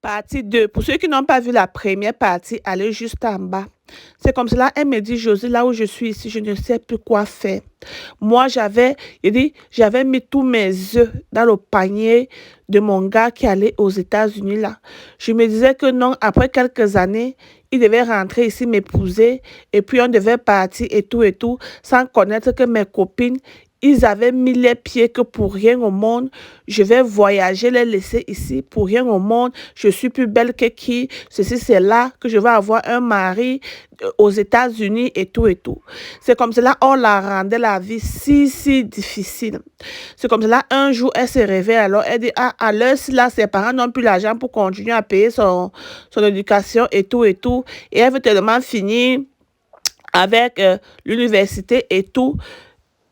Partie 2. Pour ceux qui n'ont pas vu la première partie, allez juste en bas. C'est comme cela, elle me dit, Josie, là où je suis ici, je ne sais plus quoi faire. Moi, j'avais mis tous mes œufs dans le panier de mon gars qui allait aux États-Unis là. Je me disais que non, après quelques années, il devait rentrer ici m'épouser et puis on devait partir et tout, sans connaître que mes copines, ils avaient mis les pieds que pour rien au monde, je vais voyager, les laisser ici, pour rien au monde, je suis plus belle que qui, ceci, c'est là que je vais avoir un mari aux États-Unis et tout. C'est comme cela, on la rendait la vie si difficile. C'est comme cela, un jour, elle se réveille, alors elle dit, ah, à l'heure, si là, ses parents n'ont plus l'argent pour continuer à payer son éducation et tout, et elle veut tellement finir avec l'université et tout.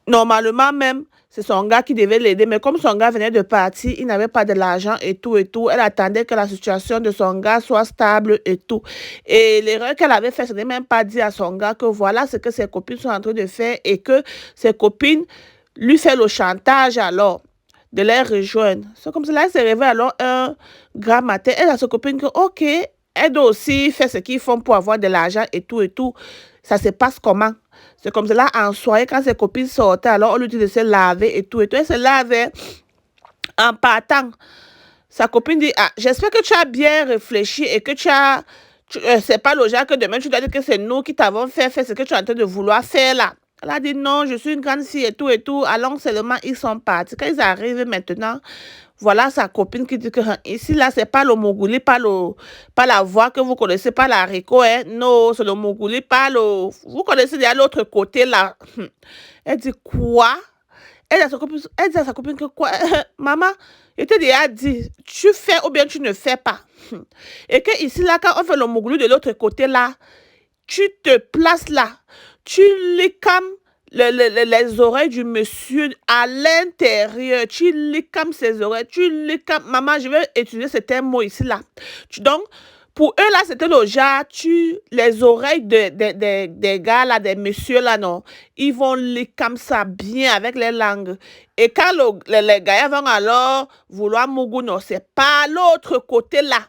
Normalement même, c'est son gars qui devait l'aider. Mais comme son gars venait de partir, il n'avait pas de l'argent et tout. Elle attendait que la situation de son gars soit stable et tout. Et l'erreur qu'elle avait faite, ce n'est même pas dit à son gars que voilà ce que ses copines sont en train de faire et que ses copines lui font le chantage alors de les rejoindre. C'est comme cela, elle s'est réveillée alors un grand matin. Elle a sa copine que, ok, elle doit aussi faire ce qu'ils font pour avoir de l'argent et tout. Ça se passe comment? C'est comme cela, en soirée, quand ses copines sortaient, alors on lui dit de se laver et tout. Elle se lavait en partant. Sa copine dit, ah, j'espère que tu as bien réfléchi et que c'est pas le genre que demain tu dois dire que c'est nous qui t'avons fait ce que tu es en train de vouloir faire là. Elle a dit non, je suis une grande fille et tout. Alors seulement ils sont partis. Quand ils arrivent maintenant, voilà sa copine qui dit que ici là, c'est pas le Mougouli, pas la voix que vous connaissez, pas la Rico, hein. Non, c'est le Mougouli, pas le. Vous connaissez déjà l'autre côté là. Elle dit quoi? Elle dit à sa copine que quoi? Maman, je t'ai déjà dit, tu fais ou bien tu ne fais pas. Et que ici là, quand on fait le Mougouli de l'autre côté là, tu te places là, tu licames les oreilles du monsieur à l'intérieur, tu licames ses oreilles, tu licames, maman, je vais utiliser certains mots ici là. Donc, pour eux là, c'était le genre, les oreilles des gars là, des messieurs là, non, ils vont licamer ça bien avec les langues. Et quand les gars vont alors vouloir Mougou, non, c'est pas l'autre côté là.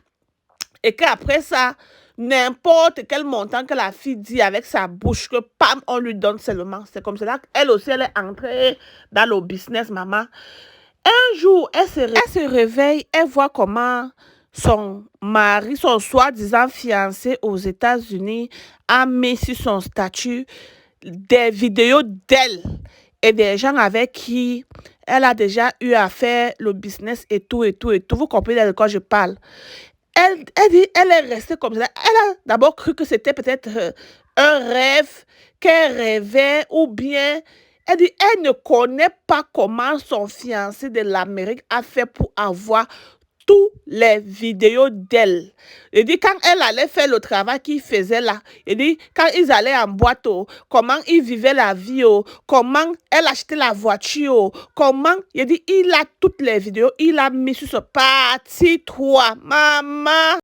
Et qu'après ça, n'importe quel montant que la fille dit avec sa bouche, que pam, on lui donne seulement. C'est comme cela qu'elle aussi, elle est entrée dans le business, maman. Un jour, elle se réveille, elle voit comment son mari, son soi-disant fiancé aux États-Unis, a mis sur son statut des vidéos d'elle et des gens avec qui elle a déjà eu à faire le business et tout. Vous comprenez de quoi je parle? Elle dit, elle est restée comme ça. Elle a d'abord cru que c'était peut-être un rêve qu'elle rêvait ou bien elle dit, elle ne connaît pas comment son fiancé de l'Amérique a fait pour avoir toutes les vidéos d'elle. Il dit, quand elle allait faire le travail qu'il faisait là, il dit, quand ils allaient en boîte, comment ils vivaient la vie, comment elle achetait la voiture, comment, il dit, il a toutes les vidéos, il a mis sur ce parti 3. Maman.